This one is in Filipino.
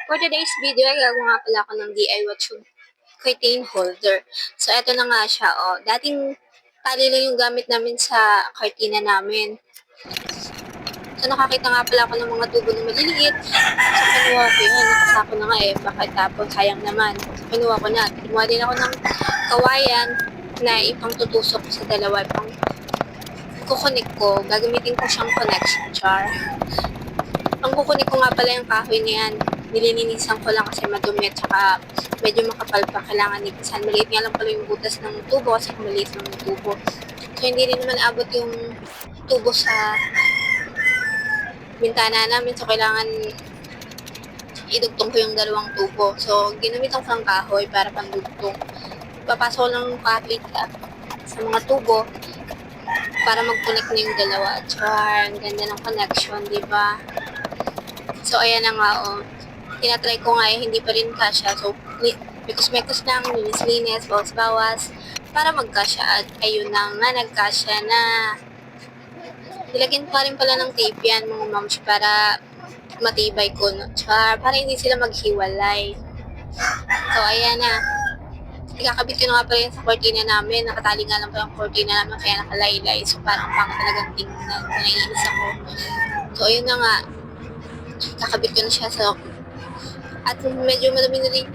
For today's video ay gagawa nga pala ako ng DIY tube curtain holder. So, eto na nga siya, oh. Dating tali lang yung gamit namin sa curtain namin. So, nakakita nga pala ako ng mga tubo na maliliit. So, kinuha ko yun. Nakasako na nga eh. Bakit tapon? Sayang naman. So, kinuha ko na. Kinuha din ako ng kawayan na ipang tutusok ko sa dalawa. Ipang kukunik ko. Gagamitin ko siyang connection jar. Ang kukunik ko nga pala yung kahoy na yan. Nililinisan ko lang kasi madumi at saka medyo makapal pa, kailangan nipisan. Maliit nga lang pala yung butas ng tubo kasi maliit lang yung tubo. So, hindi rin naman abot yung tubo sa bintana namin. So, kailangan idugtong ko yung dalawang tubo. So, ginamitan ko ng kahoy para pandugtong. Papasok lang yung kahoy sa mga tubo para mag-connect na yung dalawa. Char, ang ganda ng connection, di ba? So, ayan na nga, oh. Tinatry ko nga eh, hindi pa rin kasya. So, mekos-mekos lang, linis-linis, bawas-bawas, para magkasya. At ayun na nga, nagkasya na. Nilagyan pa rin pala ng tape yan, mga moms, para matibay ko, no? Para hindi sila maghiwalay. So, ayan na. Ikakabit ko na nga pala yan sa cortina namin. Nakatali nga lang pa yung cortina namin, kaya nakalaylay. So, parang pangit talagang tingnan. Naiinis ako. So, ayun na nga. Kakabit ko na siya sa at medyo madumi na rin